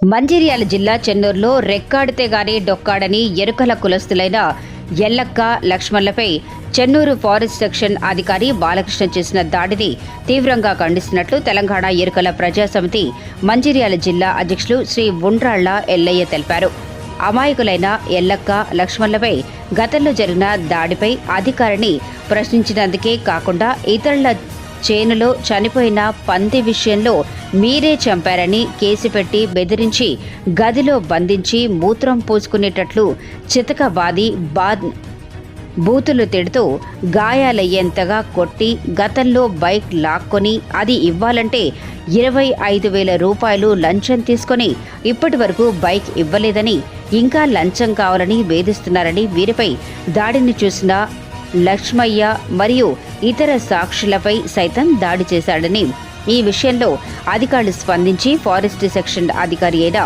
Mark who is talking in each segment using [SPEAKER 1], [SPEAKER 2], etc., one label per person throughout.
[SPEAKER 1] మంచిర్యాల జిల్లా చెన్నూరులో రెక్కాడితే గాని డొక్కాడని ఎరుకల కులస్తులైన ఎల్లక్క లక్ష్మణ్లపై చెన్నూరు ఫారెస్ట్ సెక్షన్ అధికారి బాలకృష్ణ చేసిన దాడిని తీవ్రంగా ఖండిస్తున్నట్లు తెలంగాణ ఎరుకల ప్రజా సమితి మంచిర్యాల జిల్లా అధ్యక్షులు శ్రీ ఉండ్రాళ్ల ఎల్లయ్య తెలిపారు. అమాయకులైన ఎల్లక్క లక్ష్మణ్లపై గతంలో జరిగిన దాడిపై అధికారిని ప్రశ్నించినందుకే కాకుండా ఇతరుల చేనులో చనిపోయిన పంది విషయంలో మీరే చంపారని కేసు పెట్టి బెదిరించి గదిలో బంధించి మూత్రం పూసుకునేటట్లు చితకబాది బూతులు తిడుతూ గాయాలయ్యేంతగా కొట్టి గతంలో బైక్ లాక్కొని అది ఇవ్వాలంటే 25,000 రూపాయలు లంచం తీసుకొని ఇప్పటి వరకు బైక్ ఇవ్వలేదని ఇంకా లంచం కావాలని వేధిస్తున్నారని వీరిపై దాడిని చూసిన లక్ష్మయ్య మరియు ఇతర సాక్షులపై సైతం దాడి చేశాడని ఈ విషయంలో అధికారులు స్పందించి ఫారెస్ట్ సెక్షన్ అధికారి అయిన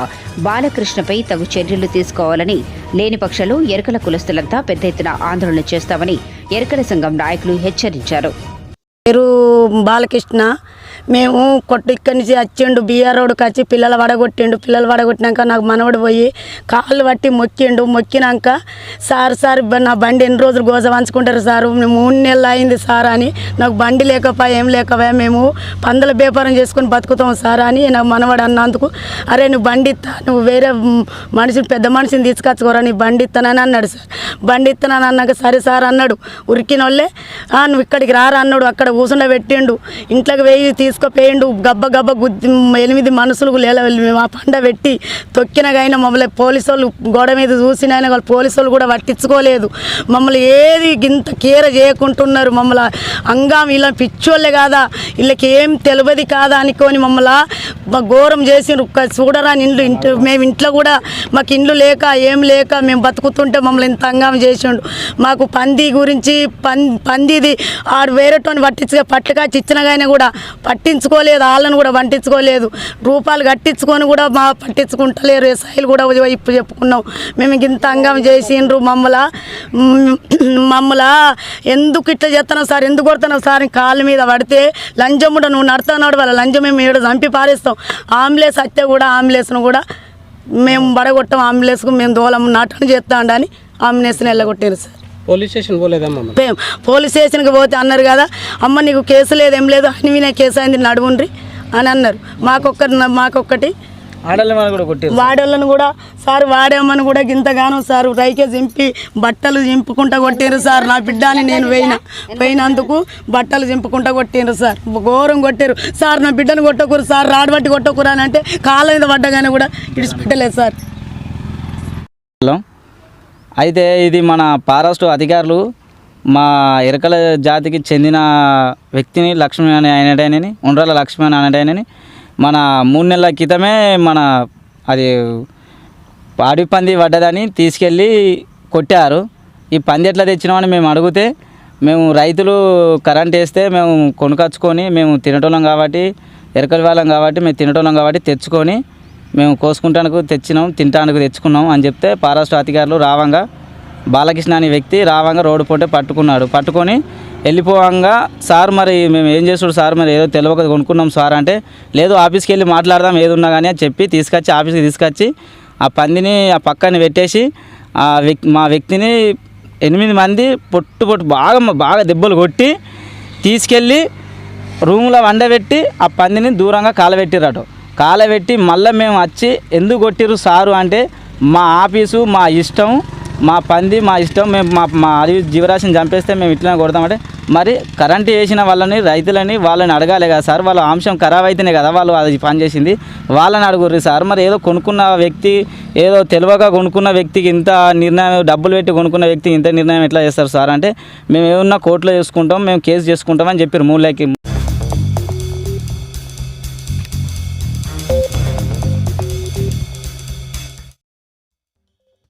[SPEAKER 1] బాలకృష్ణపై తగు చర్యలు తీసుకోవాలని, లేని పక్షాలు ఎరుకల కులస్తులంతా పెద్ద ఎత్తున ఆందోళన చేస్తామని ఎరుకల సంఘం నాయకులు హెచ్చరించారు.
[SPEAKER 2] పేరు బాలకృష్ణ. మేము ఇక్కడి నుంచి వచ్చిండు బీఆర్ రోడ్కి వచ్చి పిల్లలు వడగొట్టినాక నాకు మనవడు పోయి కాళ్ళు పట్టి మొక్కినాక సార్ నా బండి ఎన్ని రోజులు గోజ వంచుకుంటారు సార్, 3 నెలలు అయింది సార్ అని, నాకు బండి లేకపోయా ఏం లేకపోయా మేము పందుల వ్యాపారం చేసుకుని బతుకుతాం సార్ అని నాకు మనవడు అన్నందుకు, అరే నువ్వు బండి ఇస్తా, నువ్వు వేరే మనిషిని పెద్ద మనిషిని తీసుకొచ్చుకోరా, నీ బండి ఇస్తానని అన్నాడు సార్. బండి ఇస్తానని అన్నాక సరే సార్ అన్నాడు. ఉరికిన వాళ్ళే నువ్వు ఇక్కడికి రారా అన్నాడు. అక్కడ కూర్చుండ పెట్టిండు, ఇంట్లోకి వేయి తీసుకుపోయిండు. గబ్బ 8 మనుషులు మేము ఆ పండ పెట్టి తొక్కినగైనా మమ్మల్ని పోలీసు వాళ్ళు గోడ మీద చూసినైనా వాళ్ళు పోలీసు వాళ్ళు కూడా పట్టించుకోలేదు. మమ్మల్ని ఏది ఇంత కేర్ చేయకుంటున్నారు. మమ్మల్ని అంగం ఇలా పిచ్చోళ్ళే కాదా, వీళ్ళకి ఏం తెలియదు కాదా అనుకొని మమ్మల్ని ఘోరం చేసిండ్రు. చూడరాని మేము ఇంట్లో కూడా మాకు ఇండ్లు లేక ఏం లేక మేము బతుకుతుంటే మమ్మల్ని ఇంత అంగం చేసిండు. మాకు పంది గురించి పందిది ఆడు వేరేటోని పట్టుకాచి ఇచ్చినగానే కూడా పట్టించుకోలేదు, వాళ్ళని కూడా పట్టించుకోలేదు. రూపాయలు కట్టించుకొని కూడా పట్టించుకుంటలేరు. ఎస్ఐలు కూడా ఇప్పుడు చెప్పుకున్నాం మేము ఇంత అంగం చేసిండ్రు. మమ్మల్ని ఎందుకు ఇట్లా చేస్తున్నావు సార్, ఎందుకు కొడుతున్నావు సార్, కాళ్ళ మీద పడితే లంచం కూడా నువ్వు నడుతున్నాడు వాళ్ళ లంచం మేము ఏడు చంపి పారేస్తాం. ఆంబులెన్స్ వస్తే కూడా ఆంబులెన్స్ను కూడా మేము పడగొట్టాం. ఆంబులెన్స్కు మేము దూలం నాటన చేస్తామని ఆంబులెన్స్ని వెళ్ళగొట్టారు సార్.
[SPEAKER 3] పోలీస్ స్టేషన్ పోలేదమ్మా?
[SPEAKER 2] పోలీస్ స్టేషన్కి పోతే అన్నారు కదా, అమ్మ నీకు కేసు లేదు ఏం లేదు అని వినే కేసు అయింది నడువుండ్రి అని అన్నారు. మాకొక్కటి వాడోళ్ళను కూడా సార్ వాడేమని కూడా ఇంతగానో సార్ రైకే చింపి బట్టలు చింపుకుంటా కొట్టిండ్రు సార్. నా బిడ్డని నేను పోయినందుకు బట్టలు చింపుకుంటా కొట్టిండ్రు సార్. ఘోరం కొట్టారు సార్. నా బిడ్డను కొట్టకూరు సార్, రాడు బట్టి కొట్టకూరు అని అంటే కాళ్ళ మీద పడ్డగానే కూడా ఇడిచిపెట్టలేదు సార్.
[SPEAKER 4] అయితే ఇది మన ఫారెస్ట్ అధికారులు మా ఎరకల జాతికి చెందిన వ్యక్తిని లక్ష్మీ అని అయినటైనని ఉండ్రాల లక్ష్మీ అని అయినటైనని మన 3 నెలల క్రితమే మన అది అడవి పంది పడ్డదని తీసుకెళ్ళి కొట్టారు. ఈ పంది ఎట్లా తెచ్చినామని మేము అడిగితే, మేము రైతులు కరెంట్ వేస్తే మేము కొనుకొచ్చుకొని మేము తినటోళ్ళం కాబట్టి, ఎరకల వాళ్ళం కాబట్టి మేము తినటోళ్ళం కాబట్టి తెచ్చుకొని మేము కోసుకుంటానికి తినటానికి తెచ్చుకున్నాం అని చెప్తే ఫారెస్ట్ అధికారులు రావంగా బాలకృష్ణ అనే వ్యక్తి రావంగా రోడ్డు పొంటే పట్టుకొని వెళ్ళిపోవంగా, సార్ మరి మేము ఏం చేస్తాడు సార్, మరి ఏదో తెలియక కొనుక్కున్నాం సార్ అంటే, లేదు ఆఫీస్కి వెళ్ళి మాట్లాడదాం ఏది ఉన్నా కానీ అని చెప్పి ఆఫీస్కి తీసుకొచ్చి ఆ పందిని ఆ పక్కన పెట్టేసి మా వ్యక్తిని 8 మంది పొట్టు బాగా దెబ్బలు కొట్టి తీసుకెళ్ళి రూమ్లో వండబెట్టి ఆ పందిని దూరంగా కాలబెట్టి మళ్ళీ మేము వచ్చి ఎందుకు కొట్టిరు సారు అంటే, మా ఆఫీసు మా ఇష్టం, మా పంది మా ఇష్టం, మేము మా అడవి జీవరాశిని చంపేస్తే మేము ఇట్లనే కొడతామంటే, మరి కరెంటు వేసిన వాళ్ళని వాళ్ళని అడగాలి కదా సార్, వాళ్ళ అంశం ఖరాబ్ అయితేనే కదా వాళ్ళు అది పని చేసింది, వాళ్ళని అడుగుర్రి సార్. మరి ఏదో కొనుక్కున్న వ్యక్తి, ఏదో తెలియక కొనుక్కున్న వ్యక్తికి ఇంత నిర్ణయం, డబ్బులు పెట్టి కొనుక్కున్న వ్యక్తికి ఇంత నిర్ణయం ఎట్లా చేస్తారు సార్ అంటే, మేము ఏమన్నా కోర్టులో చేసుకుంటాం, మేము కేసు చేసుకుంటామని చెప్పారు 3 లక్షలు.